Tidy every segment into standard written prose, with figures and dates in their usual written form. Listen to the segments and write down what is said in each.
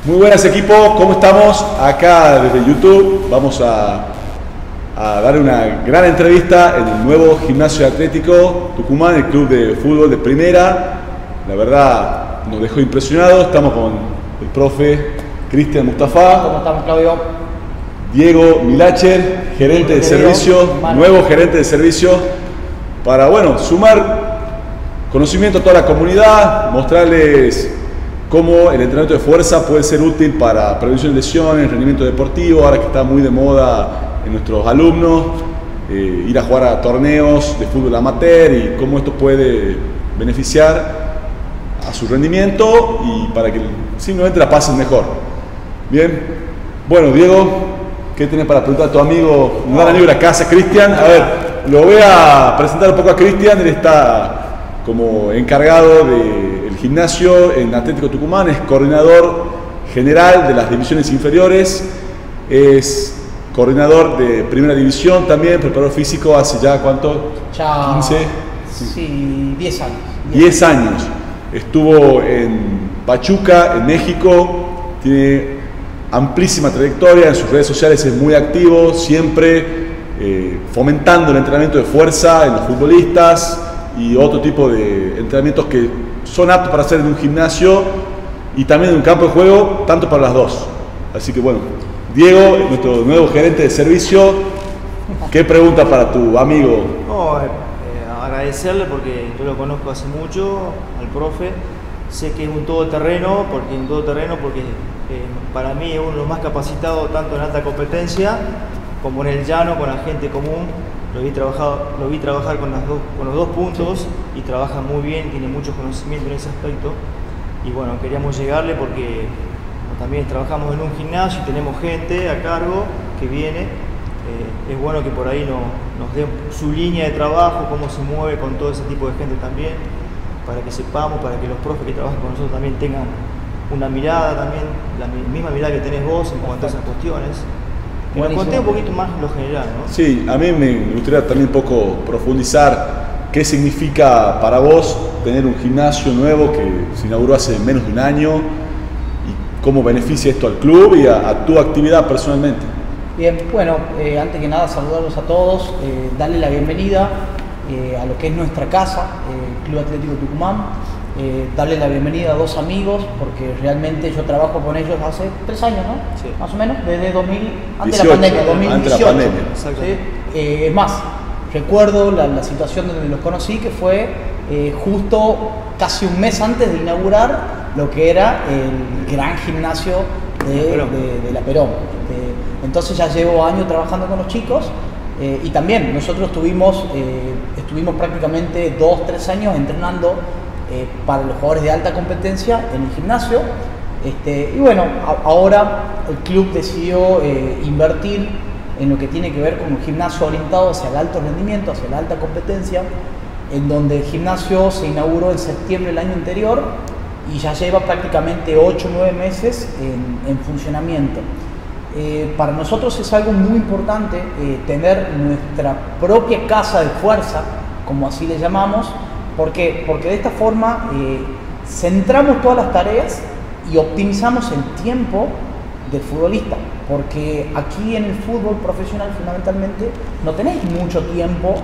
Muy buenas, equipo, ¿cómo estamos? Acá desde YouTube vamos a dar una gran entrevista en el nuevo Gimnasio Atlético Tucumán, el club de fútbol de primera. La verdad nos dejó impresionados. Estamos con el profe Cristian Mustafa. ¿Cómo estamos, Claudio? Diego Milacher, gerente de servicio, nuevo gerente de servicio, para, bueno, sumar conocimiento a toda la comunidad, mostrarles cómo el entrenamiento de fuerza puede ser útil para prevención de lesiones, rendimiento deportivo, ahora que está muy de moda en nuestros alumnos, ir a jugar a torneos de fútbol amateur y cómo esto puede beneficiar a su rendimiento y para que simplemente la pasen mejor. Bien, bueno, Diego, ¿qué tienes para preguntar a tu amigo, un gran amigo de la casa, Cristian? A ver, lo voy a presentar un poco a Cristian. Él está como encargado del gimnasio en Atlético Tucumán, es coordinador general de las divisiones inferiores, es coordinador de primera división también, preparador físico hace ya, ¿cuánto? Ya 15. Sí, 10 años. 10 años. Estuvo en Pachuca, en México, tiene amplísima trayectoria, en sus redes sociales es muy activo, siempre fomentando el entrenamiento de fuerza en los futbolistas y otro tipo de entrenamientos que son aptos para hacer en un gimnasio y también en un campo de juego, tanto para las dos. Así que bueno, Diego, nuestro nuevo gerente de servicio, ¿qué pregunta para tu amigo? No, agradecerle porque yo lo conozco hace mucho, al profe. Sé que es un todoterreno, porque para mí es uno de los más capacitados tanto en alta competencia como en el llano, con la gente común. Lo vi trabajar con los dos puntos y trabaja muy bien, tiene mucho conocimiento en ese aspecto. Y bueno, queríamos llegarle porque también trabajamos en un gimnasio y tenemos gente a cargo que viene. Es bueno que por ahí nos dé su línea de trabajo, cómo se mueve con todo ese tipo de gente también, para que sepamos, para que los profes que trabajan con nosotros también tengan una mirada también, la misma mirada que tenés vos en cuanto a esas cuestiones. Que nos conté un poquito más lo general, ¿no? Sí, a mí me gustaría también un poco profundizar qué significa para vos tener un gimnasio nuevo que se inauguró hace menos de un año y cómo beneficia esto al club y a tu actividad personalmente. Bien, bueno, antes que nada saludarlos a todos, darle la bienvenida a lo que es nuestra casa, Club Atlético Tucumán, darle la bienvenida a dos amigos, porque realmente yo trabajo con ellos hace 3 años, ¿no? Sí. Más o menos, desde 2000, antes de la pandemia, 2018. Antes de la pandemia. ¿Sí? Es más, recuerdo la situación donde los conocí, que fue justo casi un mes antes de inaugurar lo que era el gran gimnasio de la Perón. Entonces ya llevo años trabajando con los chicos. Y también nosotros estuvimos prácticamente 2-3 años entrenando para los jugadores de alta competencia en el gimnasio. Y bueno, ahora el club decidió invertir en lo que tiene que ver con un gimnasio orientado hacia el alto rendimiento, hacia la alta competencia, en donde el gimnasio se inauguró en septiembre del año anterior y ya lleva prácticamente 8-9 meses en funcionamiento. Para nosotros es algo muy importante tener nuestra propia casa de fuerza, como así le llamamos. ¿Por qué? Porque de esta forma centramos todas las tareas y optimizamos el tiempo del futbolista. Porque aquí en el fútbol profesional fundamentalmente no tenéis mucho tiempo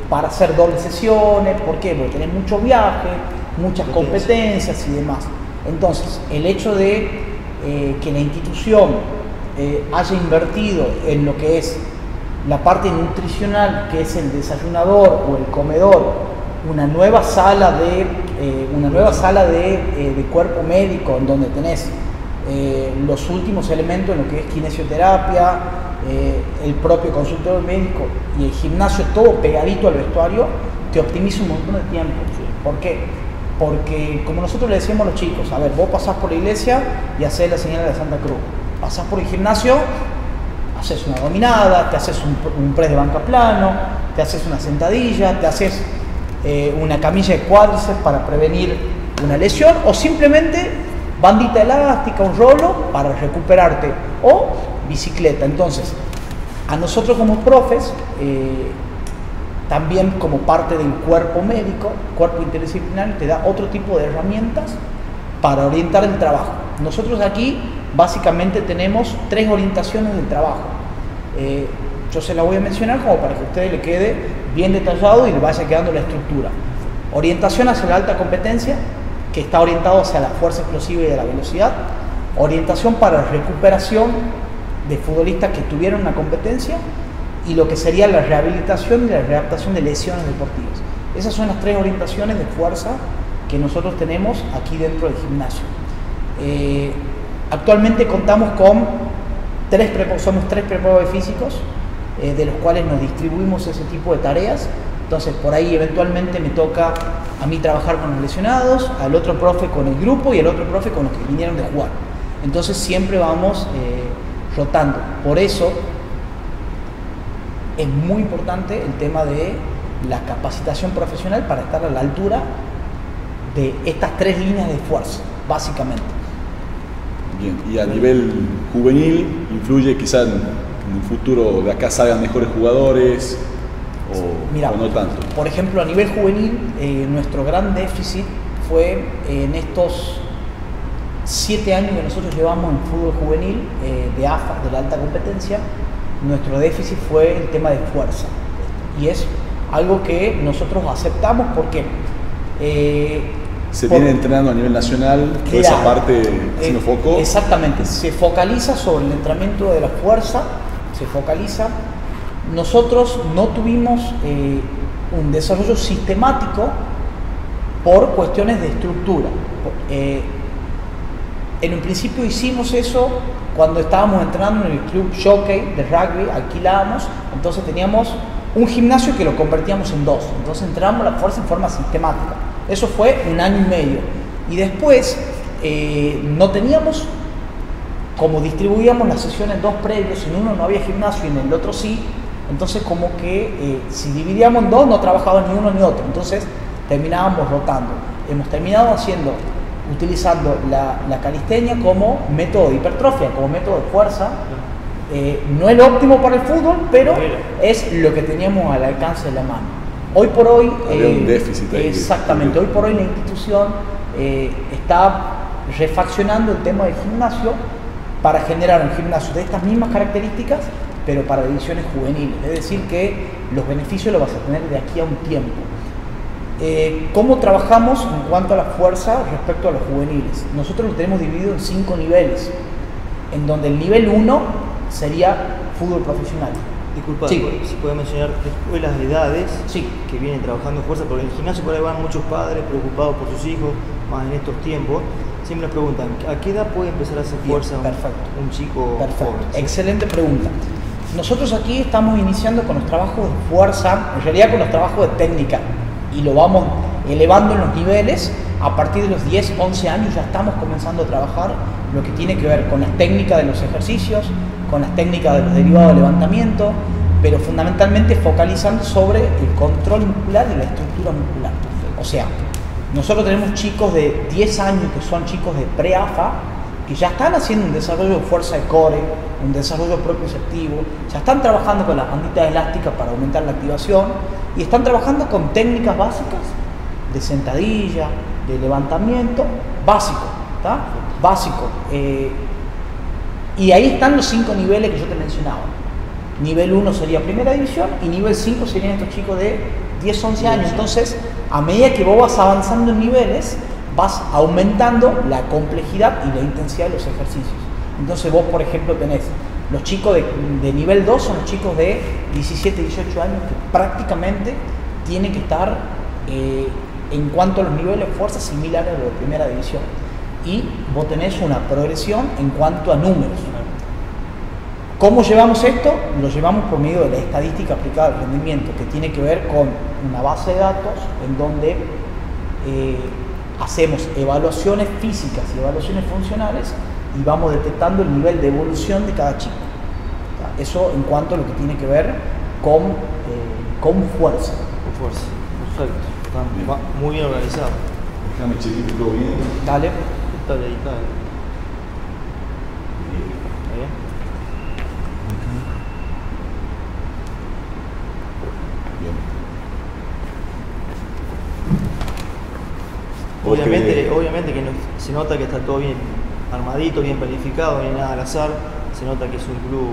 para hacer dobles sesiones. ¿Por qué? Porque tenés mucho viaje, muchas competencias y demás. Entonces, el hecho de que la institución haya invertido en lo que es la parte nutricional, que es el desayunador o el comedor, una nueva sala de cuerpo médico, en donde tenés los últimos elementos en lo que es kinesioterapia, el propio consultorio médico y el gimnasio, todo pegadito al vestuario, te optimiza un montón de tiempo. ¿Por qué? Porque, como nosotros le decíamos a los chicos, a ver, vos pasás por la iglesia y hacés la señal de la Santa Cruz. Pasás por el gimnasio, haces una dominada, te haces un press de banca plano, te haces una sentadilla, te haces una camilla de cuádriceps para prevenir una lesión, o simplemente bandita elástica, un rolo para recuperarte, o bicicleta. Entonces, a nosotros como profes, también como parte del cuerpo médico, cuerpo interdisciplinario, te da otro tipo de herramientas para orientar el trabajo. Nosotros aquí básicamente tenemos 3 orientaciones del trabajo. Yo se las voy a mencionar como para que a ustedes le quede bien detallado y le vaya quedando la estructura. Orientación hacia la alta competencia, que está orientado hacia la fuerza explosiva y de la velocidad. Orientación para recuperación de futbolistas que tuvieron una competencia y lo que sería la rehabilitación y la readaptación de lesiones deportivas. Esas son las 3 orientaciones de fuerza que nosotros tenemos aquí dentro del gimnasio. Actualmente contamos con somos 3 preparadores físicos, de los cuales nos distribuimos ese tipo de tareas. Entonces por ahí eventualmente me toca a mí trabajar con los lesionados, al otro profe con el grupo y al otro profe con los que vinieron de jugar. Entonces siempre vamos rotando. Por eso es muy importante el tema de la capacitación profesional para estar a la altura de estas 3 líneas de fuerza, básicamente. Bien, y a nivel juvenil, ¿influye quizá en un futuro de acá salgan mejores jugadores o no tanto? Por ejemplo, a nivel juvenil, nuestro gran déficit fue en estos 7 años que nosotros llevamos en fútbol juvenil de AFA, de la alta competencia. Nuestro déficit fue el tema de fuerza, y es algo que nosotros aceptamos porque se viene entrenando a nivel nacional, toda esa parte haciendo foco. Exactamente, se focaliza sobre el entrenamiento de la fuerza, se focaliza. Nosotros no tuvimos un desarrollo sistemático por cuestiones de estructura. En un principio hicimos eso cuando estábamos entrenando en el club Jockey de rugby, alquilábamos, entonces teníamos un gimnasio que lo convertíamos en 2, entonces entrenamos la fuerza en forma sistemática. Eso fue 1 año y medio. Y después no teníamos, como distribuíamos las sesiones en 2 previos, en uno no había gimnasio y en el otro sí, entonces como que si dividíamos en 2 no trabajaba ni uno ni otro, entonces terminábamos rotando. Hemos terminado utilizando la calistenia como método de hipertrofia, como método de fuerza. No es lo óptimo para el fútbol, pero es lo que teníamos al alcance de la mano. Hoy por hoy, había un déficit ahí. Exactamente, hoy por hoy la institución está refaccionando el tema del gimnasio para generar un gimnasio de estas mismas características, pero para divisiones juveniles. Es decir, que los beneficios los vas a tener de aquí a un tiempo. ¿Cómo trabajamos en cuanto a la fuerza respecto a los juveniles? Nosotros lo tenemos dividido en 5 niveles, en donde el nivel 1 sería fútbol profesional. Disculpa, Sí. si puedes mencionar escuelas de edades Sí. que vienen trabajando fuerza, porque en el gimnasio por ahí van muchos padres preocupados por sus hijos, más en estos tiempos. Siempre nos preguntan, ¿a qué edad puede empezar a hacer fuerza un chico Perfecto. joven? ¿Sí? Excelente pregunta. Nosotros aquí estamos iniciando con los trabajos de fuerza, en realidad con los trabajos de técnica, y lo vamos elevando en los niveles. A partir de los 10, 11 años ya estamos comenzando a trabajar lo que tiene que ver con las técnicas de los ejercicios, con las técnicas de los derivados de levantamiento, pero fundamentalmente focalizando sobre el control muscular y la estructura muscular. O sea, nosotros tenemos chicos de 10 años que son chicos de pre-AFA, que ya están haciendo un desarrollo de fuerza de core, un desarrollo propioceptivo, ya están trabajando con las banditas elásticas para aumentar la activación y están trabajando con técnicas básicas de sentadilla, de levantamiento, básico, ¿tá? Básico. Y ahí están los 5 niveles que yo te mencionaba. Nivel 1 sería primera división y nivel 5 serían estos chicos de 10, 11 años. Entonces, a medida que vos vas avanzando en niveles, vas aumentando la complejidad y la intensidad de los ejercicios. Entonces vos, por ejemplo, tenés los chicos de nivel 2, son los chicos de 17, 18 años que prácticamente tienen que estar en cuanto a los niveles de fuerza similares a los de primera división. Y vos tenés una progresión en cuanto a números. ¿Cómo llevamos esto? Lo llevamos por medio de la estadística aplicada al rendimiento, que tiene que ver con una base de datos en donde hacemos evaluaciones físicas y evaluaciones funcionales y vamos detectando el nivel de evolución de cada chico. Eso en cuanto a lo que tiene que ver con fuerza. Con fuerza, perfecto. Está muy bien organizado. Déjame chequear todo bien. Dale. Está bien, está bien. Bien. Obviamente que se nota que está todo bien armadito, bien planificado, no hay nada al azar. Se nota que es un club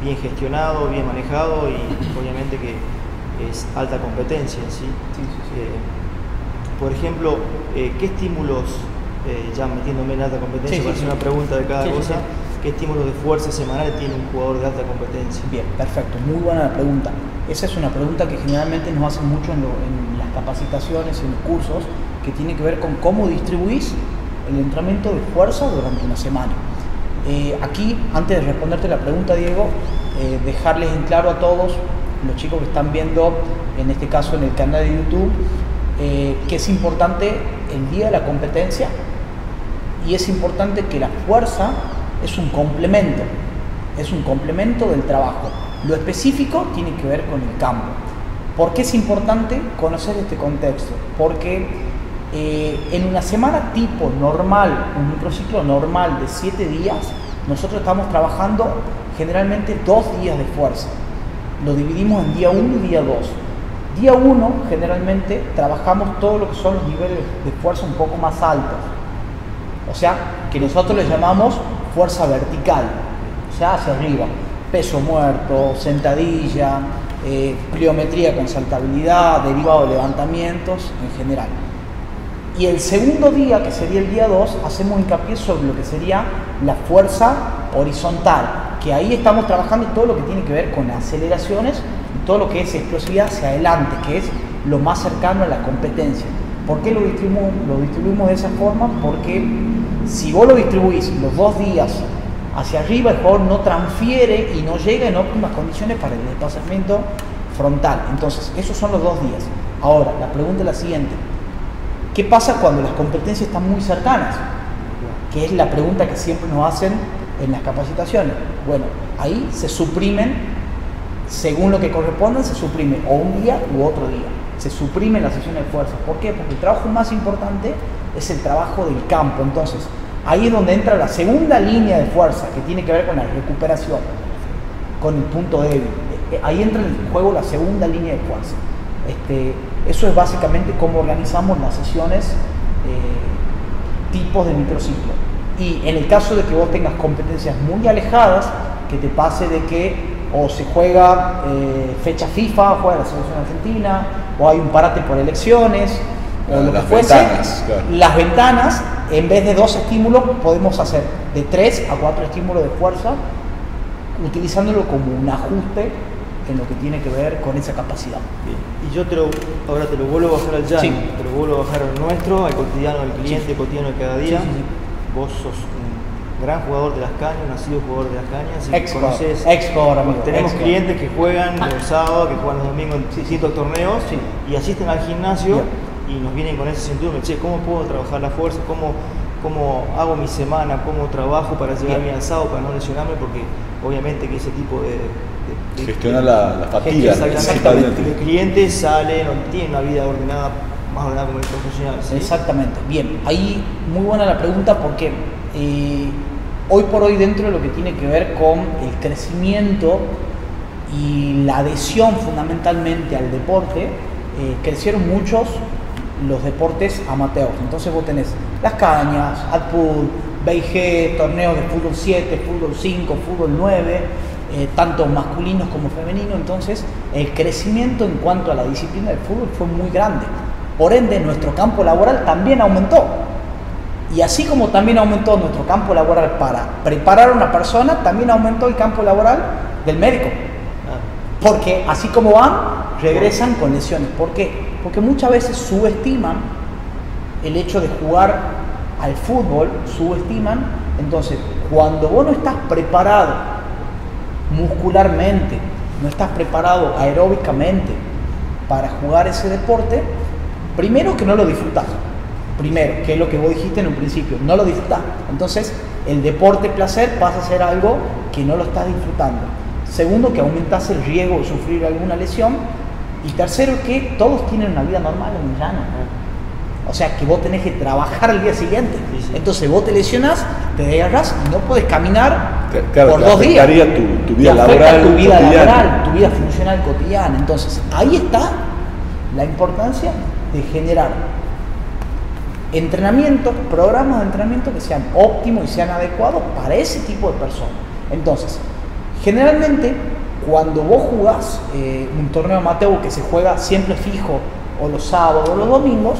bien gestionado, bien manejado y obviamente que es alta competencia, ¿sí? Por ejemplo, ¿qué estímulos, ya metiéndome en alta competencia, para hacer una pregunta de cada cosa, qué estímulos de fuerza semanal tiene un jugador de alta competencia? Bien, perfecto, muy buena la pregunta. Esa es una pregunta que generalmente nos hacen mucho en las capacitaciones, en los cursos, que tiene que ver con cómo distribuís el entrenamiento de fuerza durante una semana. Aquí, antes de responderte la pregunta, Diego, dejarles en claro a todos los chicos que están viendo, en este caso en el canal de YouTube, que es importante el día de la competencia y es importante que la fuerza es un complemento del trabajo. Lo específico tiene que ver con el campo. ¿Por qué es importante conocer este contexto? Porque en una semana tipo normal, un microciclo normal de 7 días, nosotros estamos trabajando generalmente 2 días de fuerza. Lo dividimos en día 1 y día 2. Día 1 generalmente trabajamos todo lo que son los niveles de fuerza un poco más altos. O sea, que nosotros le llamamos fuerza vertical, o sea, hacia arriba. Peso muerto, sentadilla, pliometría con saltabilidad, derivado de levantamientos en general. Y el segundo día, que sería el día 2, hacemos hincapié sobre lo que sería la fuerza horizontal, que ahí estamos trabajando todo lo que tiene que ver con aceleraciones y todo lo que es explosividad hacia adelante, que es lo más cercano a la competencia. ¿Por qué lo distribuimos de esa forma? Porque si vos lo distribuís los 2 días hacia arriba, el jugador no transfiere y no llega en óptimas condiciones para el desplazamiento frontal. Entonces, esos son los 2 días. Ahora, la pregunta es la siguiente. ¿Qué pasa cuando las competencias están muy cercanas? Que es la pregunta que siempre nos hacen en las capacitaciones. Bueno, ahí se suprimen, según lo que corresponda, se suprime o un día u otro día. Se suprimen las sesiones de fuerza. ¿Por qué? Porque el trabajo más importante es el trabajo del campo. Entonces, ahí es donde entra la segunda línea de fuerza, que tiene que ver con la recuperación, con el punto débil. Ahí entra en juego la segunda línea de fuerza. Eso es básicamente cómo organizamos las sesiones, tipos de microciclo. Y en el caso de que vos tengas competencias muy alejadas, que te pase de que o se juega fecha FIFA, juega la selección argentina, o hay un parate por elecciones, o lo que fuese, claro. Las ventanas, en vez de 2 estímulos, podemos hacer de 3 a 4 estímulos de fuerza, utilizándolo como un ajuste en lo que tiene que ver con esa capacidad. Bien. Y yo ahora te lo vuelvo a bajar al llano, Sí. te lo vuelvo a bajar al nuestro, al cotidiano del cliente, Sí. cotidiano de cada día. Sí. Vos sos un gran jugador de las cañas, nacido jugador de las cañas, y Ex-jugador, amigo. Tenemos clientes que juegan los sábados, que juegan los domingos en distintos torneos y asisten al gimnasio y nos vienen con ese sentido, che, ¿cómo puedo trabajar la fuerza? ¿Cómo hago mi semana? ¿Cómo trabajo para llegar mi alzado, para no lesionarme? Porque obviamente que ese tipo de gestionar la fatiga. Exactamente. Los clientes salen, no tienen una vida ordenada, más ordenada como el profesional. ¿Sí? Exactamente. Bien, ahí muy buena la pregunta porque hoy por hoy, dentro de lo que tiene que ver con el crecimiento y la adhesión fundamentalmente al deporte, crecieron muchos los deportes amateurs. Entonces vos tenés las cañas, Adpool, BIG, torneos de fútbol 7, fútbol 5, fútbol 9, tanto masculinos como femeninos. Entonces el crecimiento en cuanto a la disciplina del fútbol fue muy grande. Por ende, nuestro campo laboral también aumentó. Y así como también aumentó nuestro campo laboral para preparar a una persona, también aumentó el campo laboral del médico. Porque así como van, regresan con lesiones. ¿Por qué? Porque muchas veces subestiman el hecho de jugar al fútbol, subestiman. Entonces, cuando vos no estás preparado muscularmente, no estás preparado aeróbicamente para jugar ese deporte, primero que no lo disfrutás. Primero, que es lo que vos dijiste en un principio, no lo disfrutás. Entonces, el deporte placer pasa a ser algo que no lo estás disfrutando. Segundo, que aumentás el riesgo de sufrir alguna lesión. Y tercero, que todos tienen una vida normal en el llano. O sea, que vos tenés que trabajar al día siguiente. Sí. Entonces, vos te lesionás, te desgarrás y no podés caminar Claro, por 2 días. Tu vida laboral, tu vida cotidiana. laboral, tu vida funcional cotidiana. Entonces, ahí está la importancia de generar entrenamientos, programas de entrenamiento que sean óptimos y sean adecuados para ese tipo de personas. Entonces, generalmente, cuando vos jugás un torneo amateur que se juega siempre fijo, o los sábados o los domingos,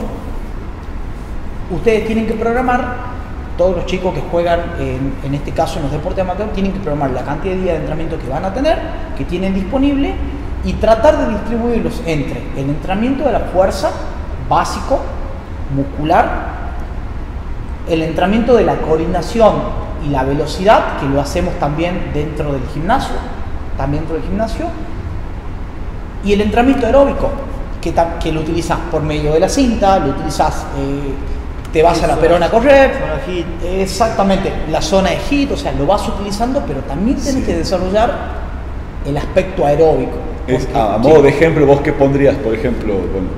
ustedes tienen que programar, todos los chicos que juegan en este caso en los deportes amateur, tienen que programar la cantidad de días de entrenamiento que van a tener, que tienen disponible, y tratar de distribuirlos entre el entrenamiento de la fuerza básico, muscular, el entrenamiento de la coordinación y la velocidad, que lo hacemos también dentro del gimnasio, y el entrenamiento aeróbico, que lo utilizas por medio de la cinta, lo utilizas, te vas a la perona a correr, zona HIIT. Exactamente, la zona de HIIT, o sea, lo vas utilizando, pero también tienes que desarrollar el aspecto aeróbico. A modo de ejemplo, ¿vos qué pondrías? Por ejemplo, bueno,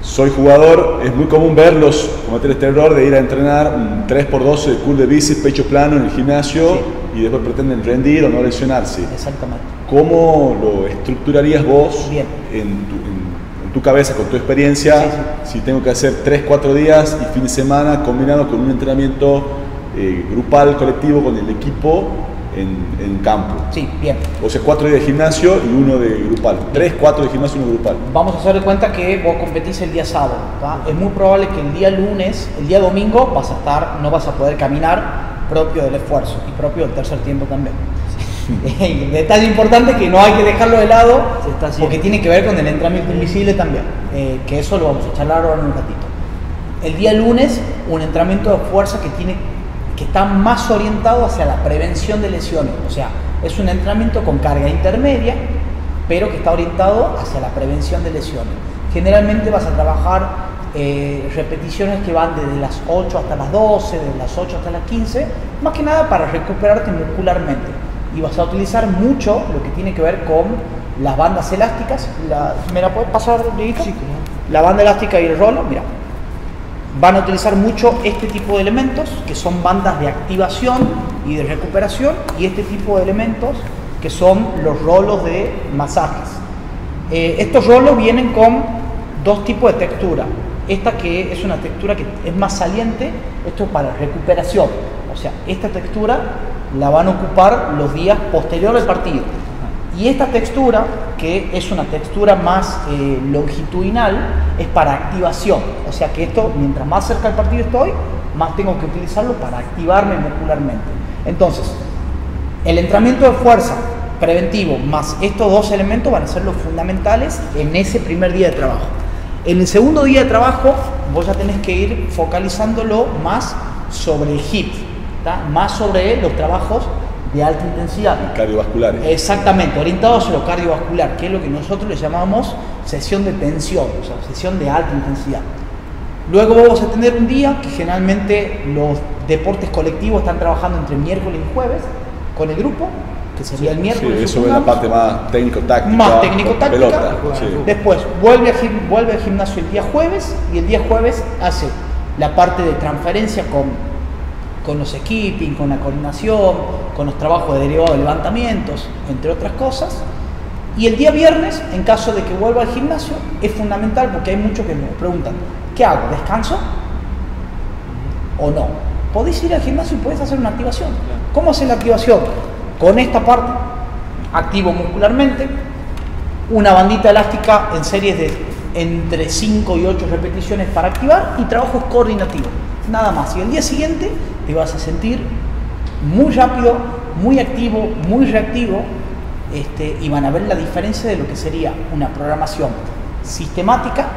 soy jugador, es muy común verlos cometer este error de ir a entrenar un 3x12 de curl de bíceps, pecho plano en el gimnasio, sí, y después pretenden rendir o no lesionarse. Exactamente. ¿Cómo lo estructurarías vos Bien. en tu cabeza, con tu experiencia, Sí, sí. si tengo que hacer 3-4 días y fin de semana combinado con un entrenamiento grupal, colectivo, con el equipo en campo? Sí, bien. O sea, 4 días de gimnasio y 1 de grupal. 3-4 de gimnasio y 1 grupal. Vamos a hacer de cuenta que vos competís el día sábado, ¿tá? Es muy probable que el día lunes, el día domingo, no vas a poder caminar, propio del esfuerzo y propio del tercer tiempo también. Detalle importante que no hay que dejarlo de lado, porque tiene que ver con el entrenamiento invisible también, que eso lo vamos a charlar ahora en un ratito. El día lunes, un entrenamiento de fuerza que está más orientado hacia la prevención de lesiones, o sea, es un entrenamiento con carga intermedia, pero que está orientado hacia la prevención de lesiones. Generalmente vas a trabajar repeticiones que van desde las 8 hasta las 12, desde las 8 hasta las 15, más que nada para recuperarte muscularmente. Y vas a utilizar mucho lo que tiene que ver con las bandas elásticas. ¿Me la puedes pasar, Dieguito? Sí, claro. La banda elástica y el rolo, mira. Van a utilizar mucho este tipo de elementos, que son bandas de activación y de recuperación, y este tipo de elementos, que son los rolos de masajes. Estos rolos vienen con dos tipos de textura. Esta que es una textura que es más saliente, esto es para recuperación. O sea, esta textura la van a ocupar los días posteriores al partido. Y esta textura, que es una textura más longitudinal, es para activación. O sea que esto, mientras más cerca del partido estoy, más tengo que utilizarlo para activarme muscularmente. Entonces, el entrenamiento de fuerza preventivo más estos dos elementos van a ser los fundamentales en ese primer día de trabajo. En el segundo día de trabajo, vos ya tenés que ir focalizándolo más sobre el HIIT, ¿tá? Más sobre los trabajos de alta intensidad. Cardiovasculares. Exactamente, orientados a lo cardiovascular, que es lo que nosotros le llamamos sesión de tensión, o sea, sesión de alta intensidad. Luego vamos a tener un día que generalmente los deportes colectivos están trabajando entre miércoles y jueves con el grupo, que sería el miércoles. Sí, eso es la parte más técnico-táctica. Más técnico-táctica. Pelota, sí. Después vuelve al gimnasio el día jueves, y el día jueves hace la parte de transferencia con los skipping, con la coordinación, con los trabajos de derivado de levantamientos, entre otras cosas. Y el día viernes, en caso de que vuelva al gimnasio, es fundamental porque hay muchos que me preguntan, ¿qué hago? ¿Descanso o no? Podés ir al gimnasio y podés hacer una activación. ¿Cómo hacer la activación? Con esta parte, activo muscularmente, una bandita elástica en series de entre 5 y 8 repeticiones para activar, y trabajos coordinativos, nada más. Y el día siguiente te vas a sentir muy rápido, muy activo, muy reactivo, y van a ver la diferencia de lo que sería una programación sistemática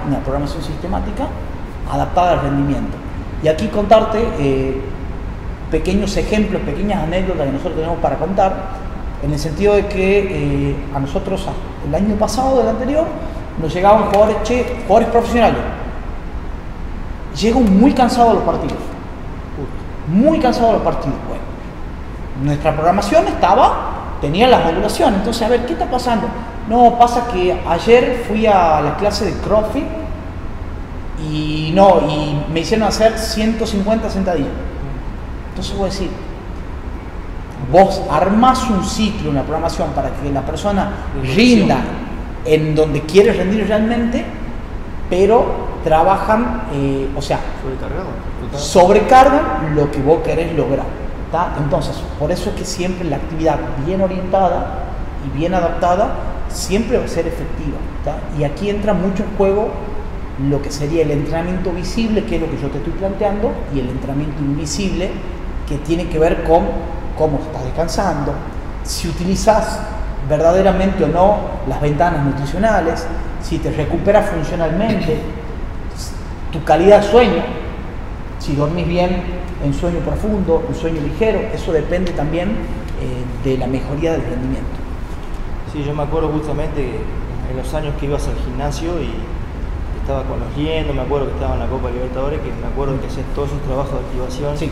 adaptada al rendimiento. Y aquí contarte pequeños ejemplos, pequeñas anécdotas que nosotros tenemos para contar, en el sentido de que a nosotros el año pasado, del anterior, nos llegaban jugadores profesionales. Llegan muy cansados de los partidos. Muy cansados de los partidos. Bueno, nuestra programación tenía las evaluaciones. Entonces, a ver, ¿qué está pasando? No, pasa que ayer fui a la clase de CrossFit y me hicieron hacer 150 sentadillas. Entonces voy a decir, vos armás un ciclo, una programación para que la persona rinda en donde quiere rendir realmente, pero trabajan, o sea, sobrecargan lo que vos querés lograr. ¿Tá? Entonces, por eso es que siempre la actividad bien orientada y bien adaptada siempre va a ser efectiva. ¿Tá? Y aquí entra mucho en juego lo que sería el entrenamiento visible, que es lo que yo te estoy planteando, y el entrenamiento invisible, que tiene que ver con cómo estás descansando, si utilizas verdaderamente o no las ventanas nutricionales, si te recuperas funcionalmente, tu calidad de sueño, si dormís bien en sueño profundo, en sueño ligero, eso depende también de la mejoría del rendimiento. Sí, yo me acuerdo justamente que en los años que ibas al gimnasio y estaba con los liendos, me acuerdo que estaba en la Copa Libertadores, que me acuerdo que hacías todos esos trabajos de activación, sí.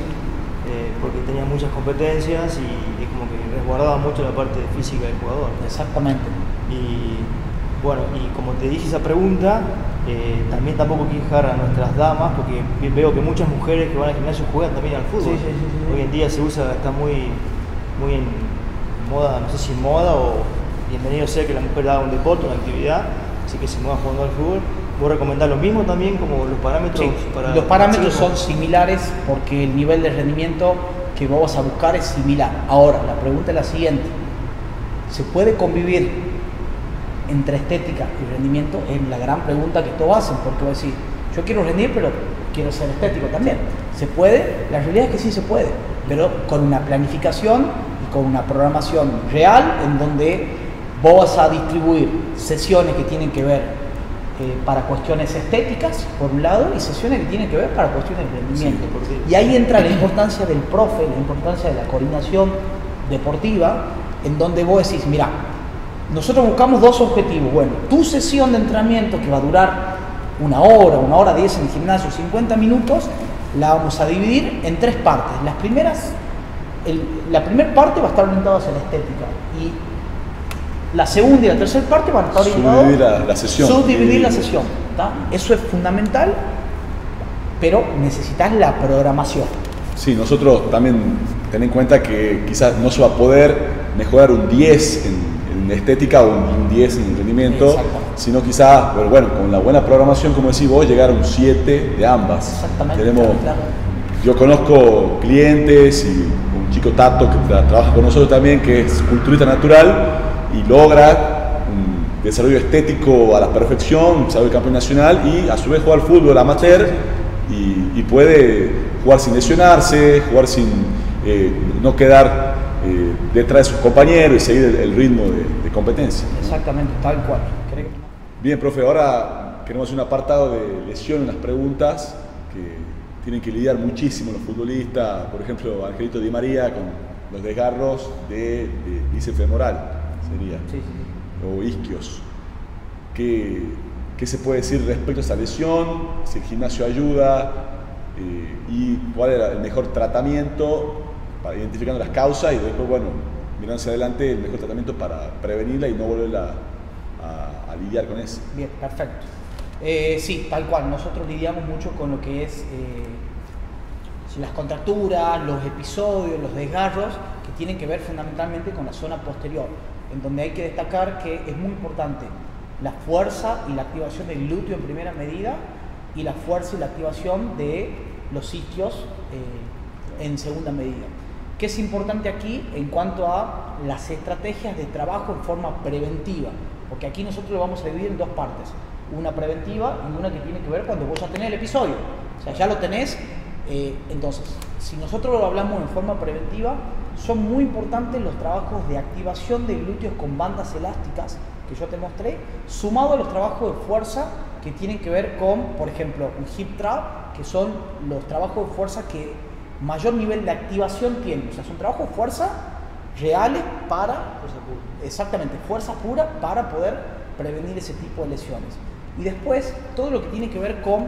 Porque tenía muchas competencias y como que resguardaba mucho la parte física del jugador. Exactamente. Y bueno, y como te dije esa pregunta, también tampoco quiero dejar a nuestras damas, porque veo que muchas mujeres que van al gimnasio juegan también al fútbol. Sí. Hoy en día se usa, está muy en moda, no sé si en moda o bienvenido sea que la mujer haga un deporte, una actividad, así que se mueva jugando al fútbol. ¿Vos recomendás lo mismo también como los parámetros? Sí, los parámetros son similares porque el nivel de rendimiento que vos vas a buscar es similar. Ahora, la pregunta es la siguiente: ¿se puede convivir entre estética y rendimiento? Es la gran pregunta que todos hacen, porque vos decís, yo quiero rendir, pero quiero ser estético también. ¿Se puede? La realidad es que sí se puede, pero con una planificación y con una programación real en donde vos vas a distribuir sesiones que tienen que ver para cuestiones estéticas, por un lado, y sesiones que tienen que ver para cuestiones de rendimiento. Sí, y ahí entra la importancia del profe, la importancia de la coordinación deportiva, en donde vos decís, mira, nosotros buscamos dos objetivos. Bueno, tu sesión de entrenamiento, que va a durar 1 hora 10 en el gimnasio, 50 minutos, la vamos a dividir en 3 partes. Las primeras, la primera parte va a estar orientada hacia la estética, y la segunda y la tercera parte van a estar orientadas a subdividir la sesión. ¿Tá? Eso es fundamental, pero necesitas la programación. Sí, nosotros también ten en cuenta que quizás no se va a poder mejorar un 10 en estética o un 10 en rendimiento, sino quizás, bueno, con la buena programación, como decís vos, llegar a un 7 de ambas. Exactamente. Claro. Yo conozco clientes y un chico Tato que trabaja con nosotros también, que es culturista natural y logra un desarrollo estético a la perfección, sabe el campeón nacional y a su vez juega al fútbol amateur y puede jugar sin lesionarse, jugar sin no quedar detrás de sus compañeros y seguir el ritmo de competencia. Exactamente, tal cual. Bien, profe, ahora queremos hacer un apartado de lesión, unas preguntas que tienen que lidiar muchísimo los futbolistas, por ejemplo, Angelito Di María con los desgarros de bíceps femoral, sería, o isquios. ¿Qué se puede decir respecto a esa lesión? Si el gimnasio ayuda y cuál era el mejor tratamiento, para identificando las causas y después, bueno, mirando hacia adelante, el mejor tratamiento para prevenirla y no volverla a lidiar con eso. Bien, perfecto. Sí, tal cual. Nosotros lidiamos mucho con lo que es las contracturas, los episodios, los desgarros, que tienen que ver fundamentalmente con la zona posterior, en donde hay que destacar que es muy importante la fuerza y la activación del glúteo en primera medida y la fuerza y la activación de los isquios en segunda medida. ¿Qué es importante aquí en cuanto a las estrategias de trabajo en forma preventiva? Porque aquí nosotros lo vamos a dividir en 2 partes. Una preventiva y una que tiene que ver cuando vos ya tenés el episodio. O sea, ya lo tenés. Entonces, si nosotros lo hablamos en forma preventiva, son muy importantes los trabajos de activación de glúteos con bandas elásticas que yo te mostré, sumado a los trabajos de fuerza que tienen que ver con, por ejemplo, un hip trap, que son los trabajos de fuerza que mayor nivel de activación tienen. O sea, son trabajos de fuerza reales para, exactamente, fuerza pura para poder prevenir ese tipo de lesiones. Y después, todo lo que tiene que ver con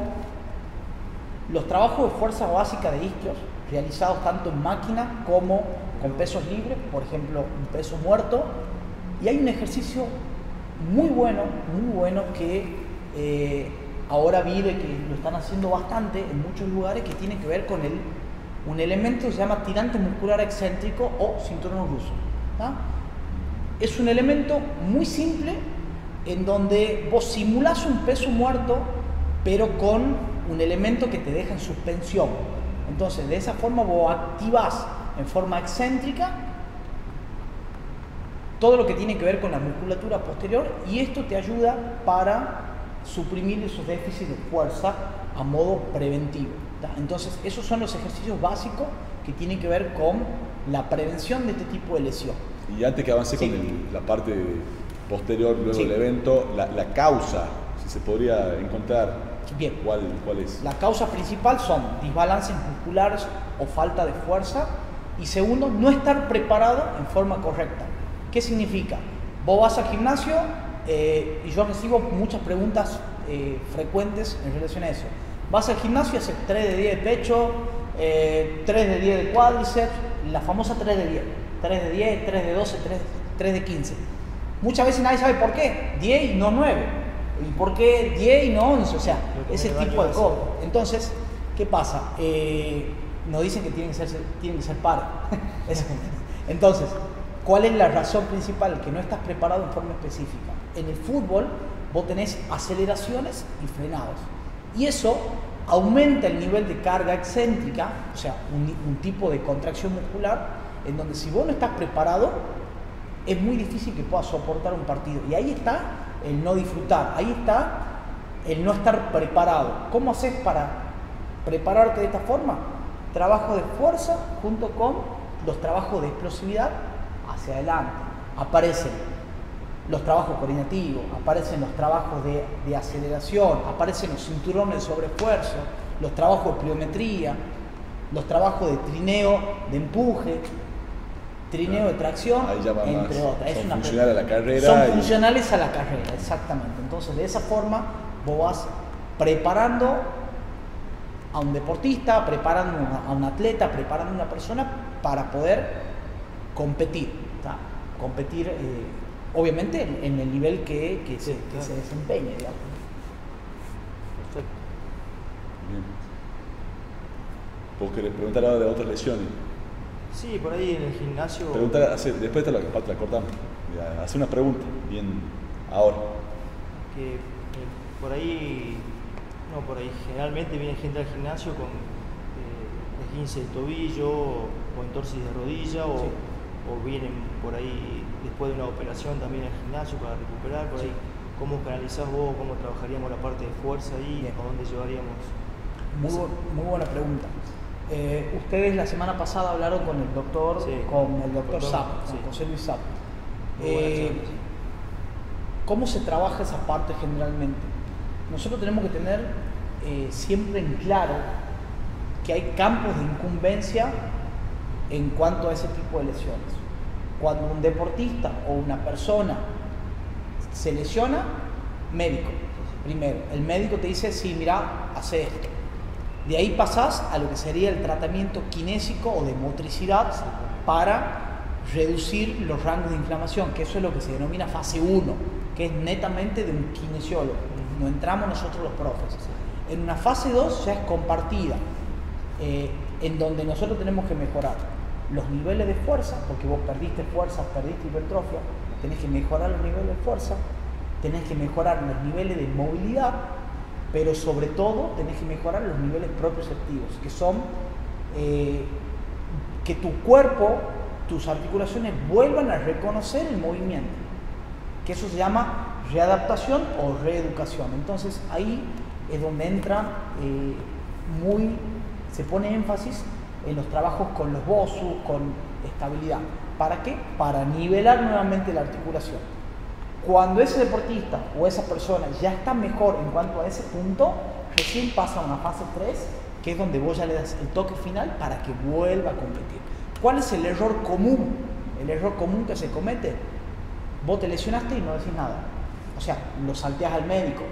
los trabajos de fuerza básica de isquios, realizados tanto en máquina como con pesos libres, por ejemplo, un peso muerto. Y hay un ejercicio muy bueno que ahora vi de que lo están haciendo bastante en muchos lugares, que tiene que ver con un elemento que se llama tirante muscular excéntrico o cinturón ruso. ¿Tá? Es un elemento muy simple en donde vos simulás un peso muerto pero con un elemento que te deja en suspensión. Entonces, de esa forma vos activás en forma excéntrica todo lo que tiene que ver con la musculatura posterior, y esto te ayuda para suprimir esos déficits de fuerza a modo preventivo. Entonces, esos son los ejercicios básicos que tienen que ver con la prevención de este tipo de lesión. Y antes que avance con la parte posterior, luego del evento, la causa, si se podría encontrar, bien, ¿cuál es? La causa principal son desbalances musculares o falta de fuerza, y segundo, no estar preparado en forma correcta. ¿Qué significa? Vos vas al gimnasio y yo recibo muchas preguntas frecuentes en relación a eso. Vas al gimnasio y haces 3 de 10 de pecho, 3 de 10 de cuádriceps, la famosa 3 de 10. 3 de 10, 3 de 12, 3 de 15. Muchas veces nadie sabe por qué 10 y no 9. ¿Y por qué 10 y no 11? O sea, ese tipo de cosas. Entonces, ¿qué pasa? Nos dicen que tienen que ser pares. Entonces, ¿cuál es la razón principal? Que no estás preparado en forma específica. En el fútbol, vos tenés aceleraciones y frenados. Y eso aumenta el nivel de carga excéntrica, o sea, un tipo de contracción muscular, en donde si vos no estás preparado, es muy difícil que puedas soportar un partido. Y ahí está el no disfrutar, ahí está el no estar preparado. ¿Cómo haces para prepararte de esta forma? Trabajo de fuerza junto con los trabajos de explosividad hacia adelante. Aparecen los trabajos coordinativos, aparecen los trabajos de aceleración, aparecen los cinturones de sobreesfuerzo, los trabajos de pliometría, los trabajos de trineo de empuje, trineo de tracción, entre otras. Son funcionales a la carrera. Son funcionales a la carrera, exactamente. Entonces, de esa forma, vos vas preparando a un deportista, preparando a un atleta, preparando a una persona para poder competir. ¿Tá? Competir, obviamente, en el nivel que se desempeñe, digamos. Perfecto. Bien. ¿Vos querés preguntar ahora de otras lesiones? Sí, por ahí en el gimnasio. Después te la cortamos. Hace una pregunta, bien ahora. Que por ahí generalmente viene gente al gimnasio con esguince de tobillo o entorsis de rodilla, o vienen por ahí después de una operación también al gimnasio para recuperar. Por ahí, ¿cómo canalizás vos? ¿Cómo trabajaríamos la parte de fuerza ahí? ¿A dónde llevaríamos? Muy buena pregunta. Ustedes la semana pasada hablaron con el doctor Sapp, con José Luis Sapp. ¿Cómo se trabaja esa parte generalmente? Nosotros tenemos que tener siempre en claro que hay campos de incumbencia en cuanto a ese tipo de lesiones. Cuando un deportista o una persona se lesiona, médico. Primero, el médico te dice, sí, mira, hace esto. De ahí pasás a lo que sería el tratamiento kinésico o de motricidad para reducir los rangos de inflamación, que eso es lo que se denomina fase 1, que es netamente de un kinesiólogo. No entramos nosotros los profes. En una fase 2 ya es compartida, en donde nosotros tenemos que mejorar los niveles de fuerza, porque vos perdiste fuerza, perdiste hipertrofia, tenés que mejorar los niveles de fuerza, tenés que mejorar los niveles de movilidad, pero sobre todo tenés que mejorar los niveles proprioceptivos, que son que tu cuerpo, tus articulaciones vuelvan a reconocer el movimiento, que eso se llama readaptación o reeducación. Entonces ahí es donde entra se pone énfasis en los trabajos con los BOSU, con estabilidad. ¿Para qué? Para nivelar nuevamente la articulación. Cuando ese deportista o esa persona ya está mejor en cuanto a ese punto, recién pasa a una fase 3, que es donde vos ya le das el toque final para que vuelva a competir. ¿Cuál es el error común? El error común que se comete: vos te lesionaste y no decís nada. O sea, lo salteás al médico,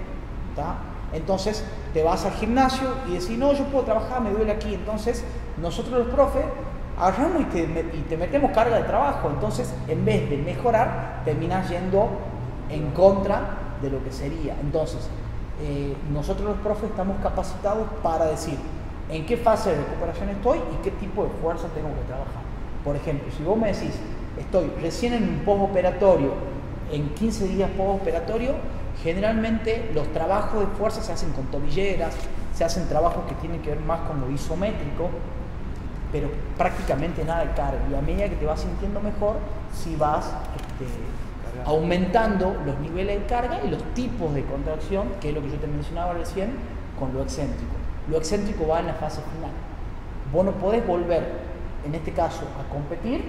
¿tá? Entonces te vas al gimnasio y decís, no, yo puedo trabajar, me duele aquí. Entonces nosotros los profes agarramos y te metemos carga de trabajo. Entonces, en vez de mejorar, terminás yendo en contra de lo que sería. Entonces, nosotros los profes estamos capacitados para decir en qué fase de recuperación estoy y qué tipo de fuerza tengo que trabajar. Por ejemplo, si vos me decís, estoy recién en un postoperatorio, en 15 días postoperatorio, Generalmente los trabajos de fuerza se hacen con tobilleras, se hacen trabajos que tienen que ver más con lo isométrico, pero prácticamente nada de carga. Y a medida que te vas sintiendo mejor, si vas aumentando los niveles de carga y los tipos de contracción, que es lo que yo te mencionaba recién, con lo excéntrico. Lo excéntrico va en la fase final. Vos no podés volver, en este caso, a competir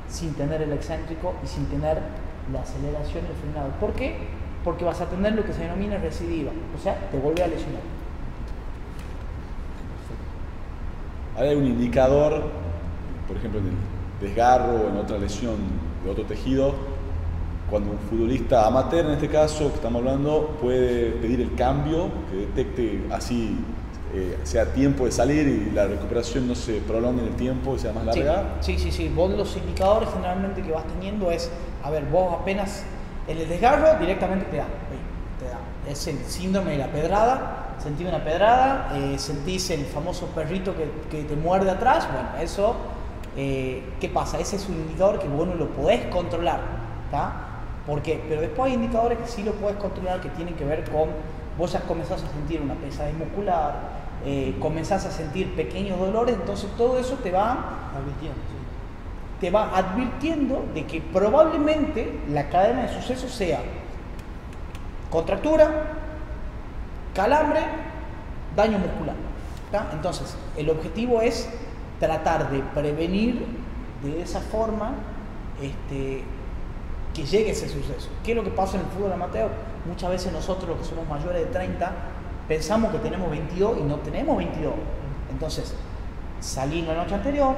sin tener el excéntrico y sin tener la aceleración y el frenado. ¿Por qué? Porque vas a tener lo que se denomina recidiva, o sea, te vuelve a lesionar. ¿Hay algún indicador, por ejemplo, en el desgarro o en otra lesión de otro tejido, cuando un futbolista amateur, en este caso que estamos hablando, puede pedir el cambio, que detecte así sea tiempo de salir y la recuperación no se prolongue en el tiempo y sea más larga? Sí. Vos los indicadores generalmente que vas teniendo es, a ver, vos apenas en el desgarro directamente te da. Es el síndrome de la pedrada. Sentís una pedrada, sentís el famoso perrito que te muerde atrás. Bueno, eso, ¿qué pasa? Ese es un indicador que vos no lo podés controlar, ¿tá? ¿Por qué? Pero después hay indicadores que sí lo podés controlar, que tienen que ver con, vos ya comenzás a sentir una pesadez muscular, comenzás a sentir pequeños dolores, entonces todo eso te va advirtiendo de que probablemente la cadena de sucesos sea contractura, calambre, daño muscular, ¿tá? Entonces, el objetivo es tratar de prevenir de esa forma que llegue ese suceso. ¿Qué es lo que pasa en el fútbol amateur? Muchas veces nosotros, los que somos mayores de 30, pensamos que tenemos 22 y no tenemos 22. Entonces, salís la noche anterior,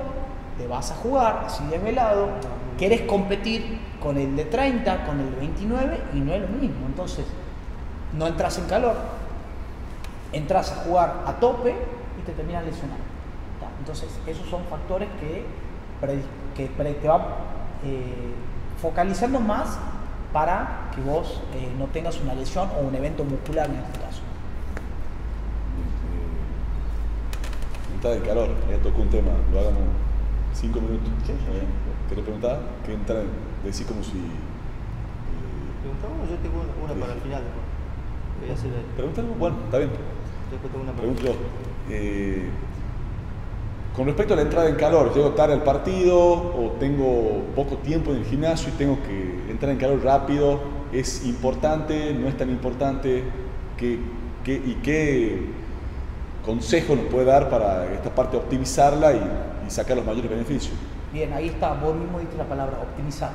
te vas a jugar, así desvelado, querés competir con el de 30, con el de 29 y no es lo mismo. Entonces, no entras en calor, entras a jugar a tope y te terminas lesionando. Entonces, esos son factores que te van focalizando más para que vos no tengas una lesión o un evento muscular en este caso. Entrada de calor, tocó un tema, lo hagamos 5 minutos. Sí. ¿Qué te preguntaba? ¿Qué entra? Decís como si... Preguntamos, yo tengo una para el final después. Voy a hacer el... Pregúntalo, bueno, está bien. Después tengo una para Pregunto. Con respecto a la entrada en calor, ¿llego tarde al partido o tengo poco tiempo en el gimnasio y tengo que entrar en calor rápido? ¿Es importante? ¿No es tan importante? ¿Qué consejo nos puede dar para esta parte optimizarla y sacar los mayores beneficios? Bien, ahí está, vos mismo diste la palabra, optimizar.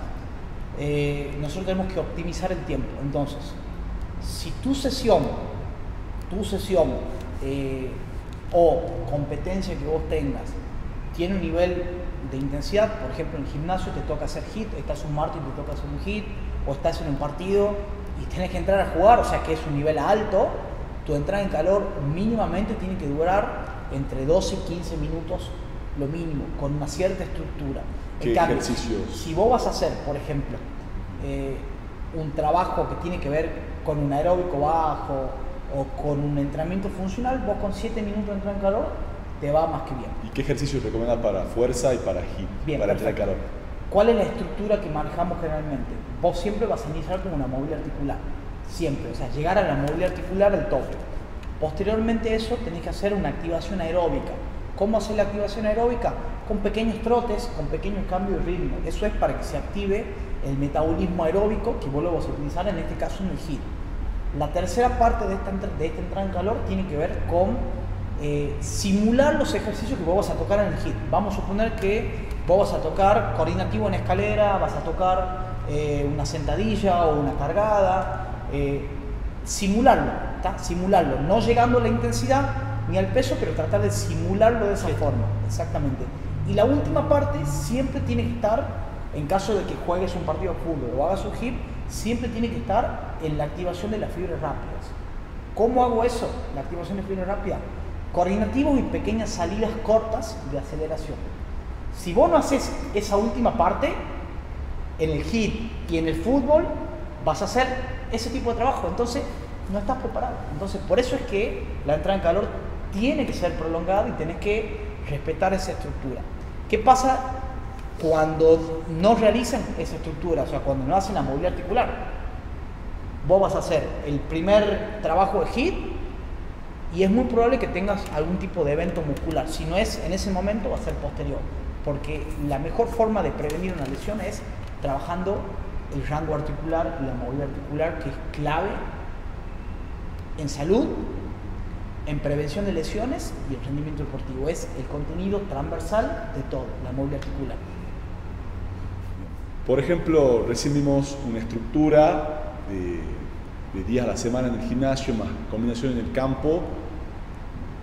Nosotros tenemos que optimizar el tiempo. Entonces, si tu sesión o competencia que vos tengas tiene un nivel de intensidad, por ejemplo en el gimnasio te toca hacer HIIT, estás un martes y te toca hacer un HIIT, o estás en un partido y tenés que entrar a jugar, o sea que es un nivel alto, tu entrada en calor mínimamente tiene que durar entre 12 y 15 minutos lo mínimo, con una cierta estructura. ¿Qué ejercicios? Si vos vas a hacer, por ejemplo, un trabajo que tiene que ver con un aeróbico bajo o con un entrenamiento funcional, vos con 7 minutos de entrada en calor te va más que bien. ¿Y qué ejercicios recomiendas para fuerza y para HIIT? Bien, para entrar en calor. ¿Cuál es la estructura que manejamos generalmente? Vos siempre vas a iniciar con una movilidad articular, siempre, o sea, llegar a la movilidad articular del tope. Posteriormente a eso tenés que hacer una activación aeróbica. ¿Cómo hacer la activación aeróbica? Con pequeños trotes, con pequeños cambios de ritmo. Eso es para que se active el metabolismo aeróbico que vos lo vas a utilizar en este caso en el HIIT. La tercera parte de esta entrada en calor tiene que ver con simular los ejercicios que vos vas a tocar en el HIIT. Vamos a suponer que vos vas a tocar coordinativo en escalera, vas a tocar una sentadilla o una cargada. Simularlo, ¿tá? Simularlo, no llegando a la intensidad ni al peso, pero tratar de simularlo de esa forma, exactamente. Y la última parte siempre tiene que estar, en caso de que juegues un partido de fútbol o hagas un HIIT, siempre tiene que estar en la activación de las fibras rápidas. ¿Cómo hago eso? La activación de fibras rápidas, coordinativos y pequeñas salidas cortas de aceleración. Si vos no haces esa última parte, en el HIIT y en el fútbol, vas a hacer ese tipo de trabajo, entonces no estás preparado. Entonces, por eso es que la entrada en calor tiene que ser prolongada y tenés que respetar esa estructura. ¿Qué pasa cuando no realizan esa estructura? O sea, cuando no hacen la movilidad articular. vos vas a hacer el primer trabajo de HIIT y es muy probable que tengas algún tipo de evento muscular. Si no es en ese momento, va a ser posterior. Porque la mejor forma de prevenir una lesión es trabajando el rango articular y la movilidad articular, que es clave en salud, en prevención de lesiones y el rendimiento deportivo. Es el contenido transversal de todo, la movilidad articular. Por ejemplo, recién vimos una estructura de días a la semana en el gimnasio, más combinación en el campo,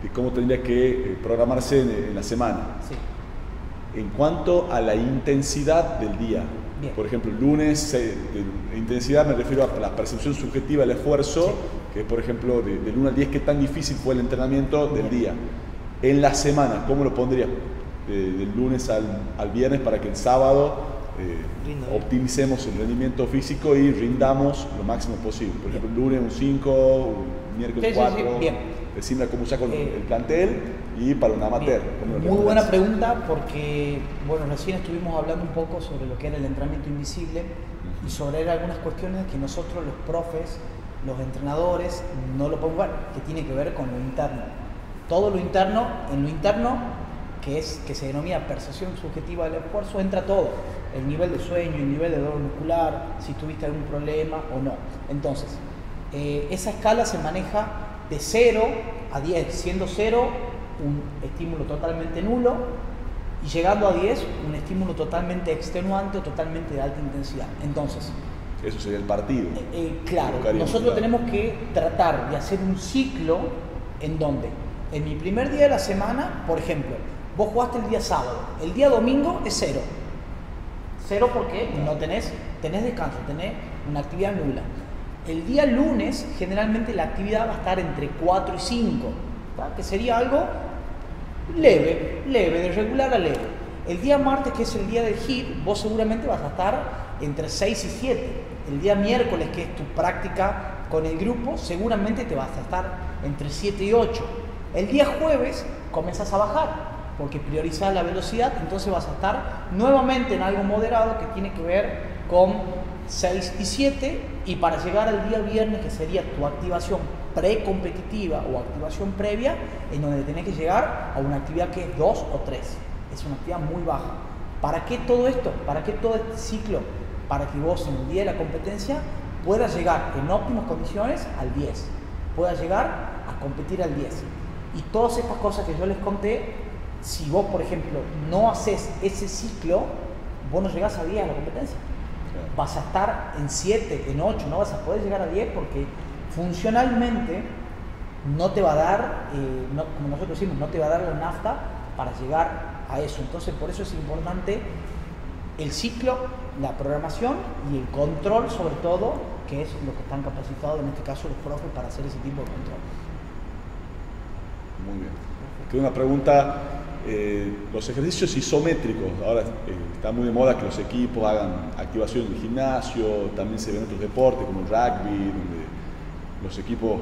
de cómo tendría que programarse en la semana. Sí. En cuanto a la intensidad del día, Bien. por ejemplo, el lunes, de intensidad me refiero a la percepción subjetiva del esfuerzo, Sí. que es, por ejemplo, del 1 al 10, qué tan difícil fue el entrenamiento del Bien. día. En la semana, ¿cómo lo pondrías? Del lunes al viernes para que el sábado optimicemos el rendimiento físico y rindamos lo máximo posible. Por ejemplo, el lunes un 5, un miércoles Sí, 4. sí, sí. Bien. Decime cómo ya con el plantel y para un amateur. Muy buena pregunta, porque bueno, recién estuvimos hablando un poco sobre lo que era el entrenamiento invisible y sobre algunas cuestiones que nosotros los profes, los entrenadores, no lo podemos ver, que tiene que ver con lo interno. Todo lo interno, en lo interno, que se denomina percepción subjetiva del esfuerzo, entra todo. El nivel de sueño, el nivel de dolor muscular, si tuviste algún problema o no. Entonces, esa escala se maneja de 0 a 10, siendo 0 un estímulo totalmente nulo y llegando a 10 un estímulo totalmente extenuante o totalmente de alta intensidad. Entonces, eso sería el partido. Claro, nosotros tenemos que tratar de hacer un ciclo en donde, en mi primer día de la semana, por ejemplo, vos jugaste el día sábado, el día domingo es 0. 0 porque no tenés descanso, tenés una actividad nula. El día lunes, generalmente la actividad va a estar entre 4 y 5, ¿tá? Que sería algo leve, de regular a leve. El día martes, que es el día del HIIT, vos seguramente vas a estar entre 6 y 7. El día miércoles, que es tu práctica con el grupo, seguramente te vas a estar entre 7 y 8. El día jueves comenzás a bajar, porque priorizás la velocidad, entonces vas a estar nuevamente en algo moderado que tiene que ver con 6 y 7, y para llegar al día viernes, que sería tu activación precompetitiva o activación previa, en donde tenés que llegar a una actividad que es 2 o 3. Es una actividad muy baja. ¿Para qué todo esto? ¿Para qué todo este ciclo? Para que vos en el día de la competencia puedas llegar en óptimas condiciones al 10, puedas llegar a competir al 10. Y todas estas cosas que yo les conté, si vos, por ejemplo, no haces ese ciclo, vos no llegás a 10 a la competencia. Vas a estar en 7, en 8, no vas a poder llegar a 10 porque funcionalmente no te va a dar, como nosotros decimos, no te va a dar la nafta para llegar a eso. Entonces, por eso es importante el ciclo, la programación y el control, sobre todo, que es lo que están capacitados, en este caso los profes, para hacer ese tipo de control. Muy bien. Tengo una pregunta. Los ejercicios isométricos, ahora está muy de moda que los equipos hagan activación en el gimnasio, también se ven en otros deportes como el rugby, donde los equipos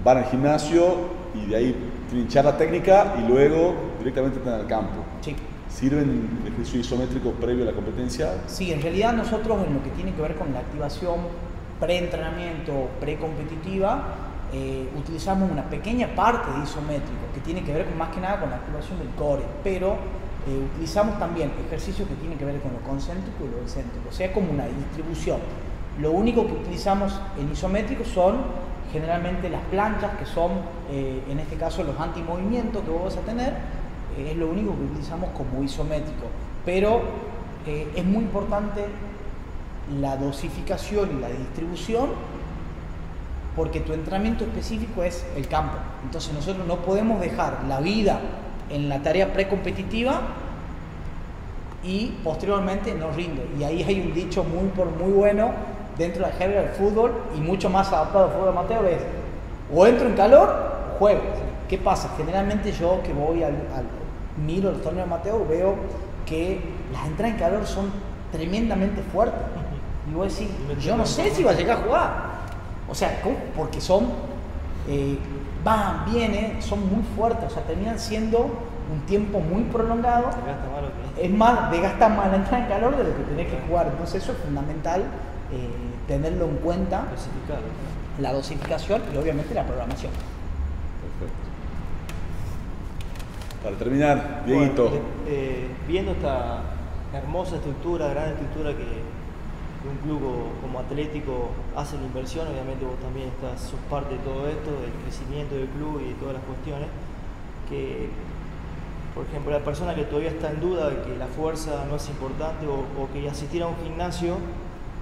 van al gimnasio y de ahí tienen charla técnica y luego directamente están al campo. Sí. ¿Sirven el ejercicio isométrico previo a la competencia? Sí, en realidad nosotros en lo que tiene que ver con la activación pre-entrenamiento, pre-competitiva, utilizamos una pequeña parte de isométrico que tiene que ver más que nada con la activación del core, pero utilizamos también ejercicios que tienen que ver con lo concéntrico y lo excéntrico, o sea, como una distribución. Lo único que utilizamos en isométrico son generalmente las planchas, que son en este caso los antimovimientos que vos vas a tener, es lo único que utilizamos como isométrico, pero es muy importante la dosificación y la distribución, porque tu entrenamiento específico es el campo. Entonces nosotros no podemos dejar la vida en la tarea precompetitiva y posteriormente no rindo. Y ahí hay un dicho muy bueno dentro de la jerga del fútbol y mucho más adaptado al fútbol amateur, es o entro en calor o juego. ¿Qué pasa? Generalmente yo que voy miro los torneos amateur, veo que las entradas en calor son tremendamente fuertes. Y voy a decir, yo no sé si va a llegar a jugar. O sea, ¿cómo? Porque son, van, vienen, son muy fuertes, o sea, terminan siendo un tiempo muy prolongado. Es más, desgasta más la entrada en calor de lo que tenés que jugar. Entonces eso es fundamental tenerlo en cuenta, Clasificar. la dosificación y obviamente la programación. Perfecto. Para terminar, Dieguito. Bueno, viendo esta hermosa estructura, gran estructura que un club como Atlético hace la inversión, obviamente vos también sos parte de todo esto, del crecimiento del club y de todas las cuestiones, que por ejemplo la persona que todavía está en duda de que la fuerza no es importante o que asistir a un gimnasio,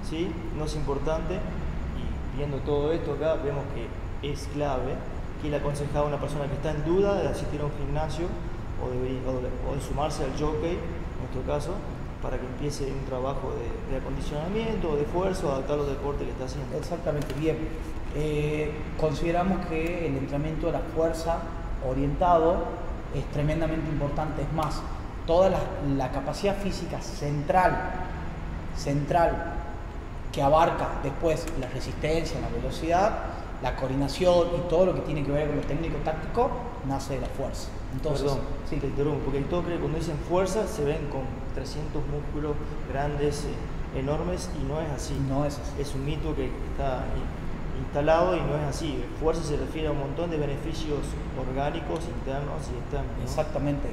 ¿sí?, no es importante, y viendo todo esto acá vemos que es clave. ¿Qué le aconsejaba a una persona que está en duda de asistir a un gimnasio o de sumarse al jockey, en nuestro caso, para que empiece un trabajo de acondicionamiento, de esfuerzo, adaptar los deportes que está haciendo? Exactamente, bien. Consideramos que el entrenamiento de la fuerza orientado es tremendamente importante. Es más, toda la capacidad física central que abarca después la resistencia, la velocidad, la coordinación y todo lo que tiene que ver con lo técnico-táctico, nace de la fuerza. Entonces, perdón, sí, te interrumpo, porque todos creen que cuando dicen fuerza se ven con 300 músculos grandes, enormes, y no es así. no es así. Es un mito que está instalado y no es así. Fuerza se refiere a un montón de beneficios orgánicos, internos y externos, ¿no? Exactamente.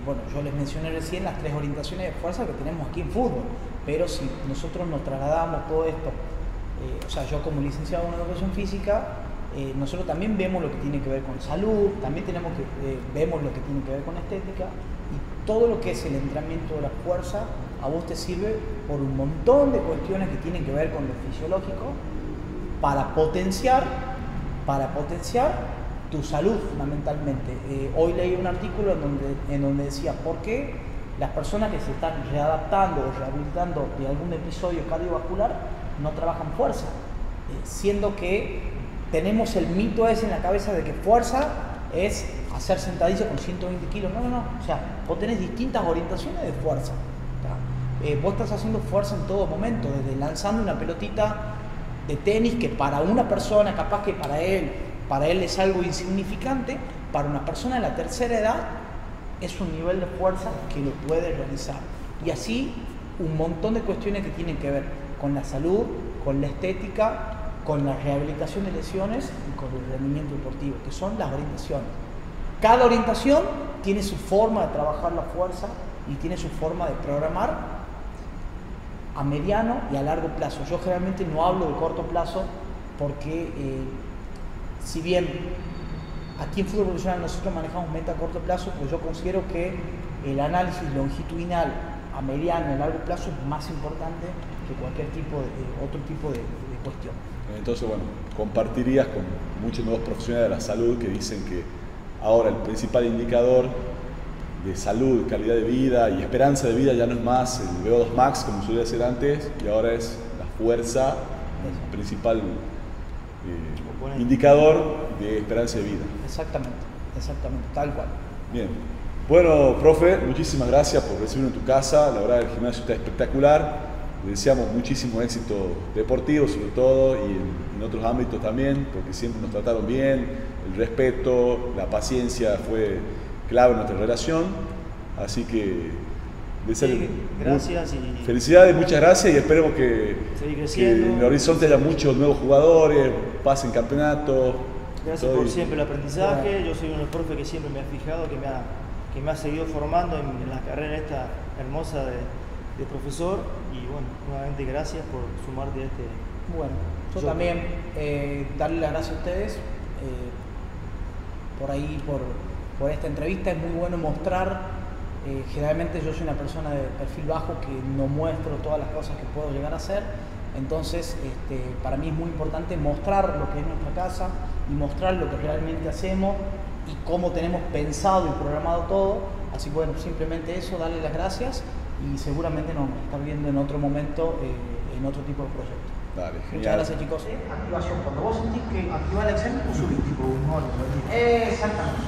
Bueno, yo les mencioné recién las 3 orientaciones de fuerza que tenemos aquí en fútbol, pero si nosotros nos trasladamos todo esto, o sea, yo como licenciado en educación física, nosotros también vemos lo que tiene que ver con salud, también vemos lo que tiene que ver con estética, y todo lo que es el entrenamiento de la fuerza a vos te sirve por un montón de cuestiones que tienen que ver con lo fisiológico para potenciar tu salud fundamentalmente. Hoy leí un artículo en donde decía por qué las personas que se están readaptando o rehabilitando de algún episodio cardiovascular no trabajan fuerza, siendo que tenemos el mito ese en la cabeza de que fuerza es hacer sentadillas con 120 kilos. No, o sea, vos tenés distintas orientaciones de fuerza. Vos estás haciendo fuerza en todo momento, desde lanzando una pelotita de tenis que para una persona, capaz que para él es algo insignificante, para una persona de la tercera edad es un nivel de fuerza que lo puede realizar. Y así un montón de cuestiones que tienen que ver con la salud, con la estética, con la rehabilitación de lesiones y con el rendimiento deportivo, que son las orientaciones. Cada orientación tiene su forma de trabajar la fuerza y tiene su forma de programar a mediano y a largo plazo. Yo generalmente no hablo de corto plazo porque si bien aquí en fútbol profesional nosotros manejamos meta a corto plazo, pues yo considero que el análisis longitudinal a mediano y a largo plazo es más importante que cualquier otro tipo de cuestión. Entonces, bueno, compartirías con muchos nuevos profesionales de la salud que dicen que ahora el principal indicador de salud, calidad de vida y esperanza de vida ya no es más el VO2 max como solía ser antes, y ahora es la fuerza, el principal indicador de esperanza de vida. Exactamente, tal cual. Bien. Bueno, profe, muchísimas gracias por recibirnos en tu casa. La verdad, el gimnasio está espectacular. Le deseamos muchísimo éxito deportivo, sobre todo, y en otros ámbitos también, porque siempre nos trataron bien. El respeto, la paciencia fue clave en nuestra relación. Así que, gracias y felicidades, muchas gracias, y esperemos que en el horizonte haya muchos nuevos jugadores, pasen campeonato. Gracias por siempre el aprendizaje. Yo soy uno de los profes que siempre me ha fijado, que me ha seguido formando en la carrera esta hermosa de profesor, y bueno, nuevamente gracias por sumarte a este. Bueno, yo también darle las gracias a ustedes por esta entrevista. Es muy bueno mostrar. Generalmente yo soy una persona de perfil bajo que no muestro todas las cosas que puedo llegar a hacer. Entonces, para mí es muy importante mostrar lo que es nuestra casa y mostrar lo que realmente hacemos y cómo tenemos pensado y programado todo. Así que bueno, simplemente eso, darle las gracias, y seguramente nos vamos a estar viendo en otro momento en otro tipo de proyecto. Dale, genial. Muchas gracias, chicos. Activación, cuando vos sentís que activás el examen, vos subís tipo un mono. Exactamente.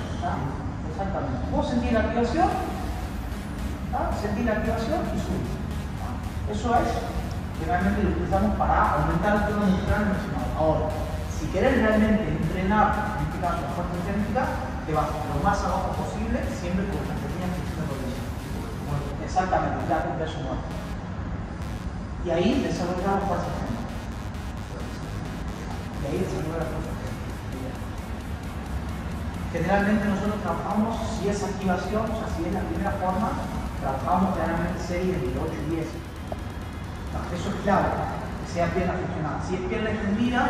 Exactamente. Vos sentís la activación, sentís la activación y subís. Eso es que realmente lo utilizamos para aumentar el tono muscular mencionado. Ahora, si querés realmente entrenar, en este caso la fuerza energética, te vas lo más abajo posible, siempre con las pequeñas flexiones de rodilla. Exactamente, ya con peso muerto. Y ahí desarrollamos fuerza energética. ahí desarrollar la fuerza. Generalmente nosotros trabajamos, si es activación, o sea, si es la primera forma, trabajamos generalmente series de 8 y 10. Eso es clave, que sea pierna flexionada. Si es pierna extendida,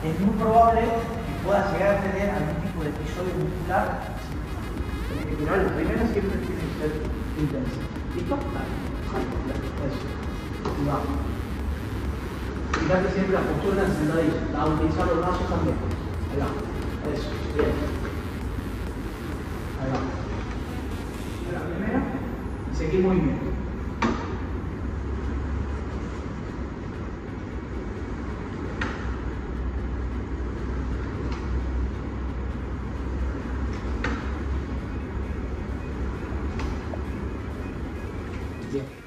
es muy probable que puedas llegar a tener algún tipo de episodio muscular. Pero la primera siempre tiene que ser intensa. ¿Listo? Eso. Y vamos. Fíjate siempre la postura en sentadilla. La vas a utilizar los brazos también. Ahí va. Eso. Bien. Ahí va. La primera. Y seguir movimiento. Bien.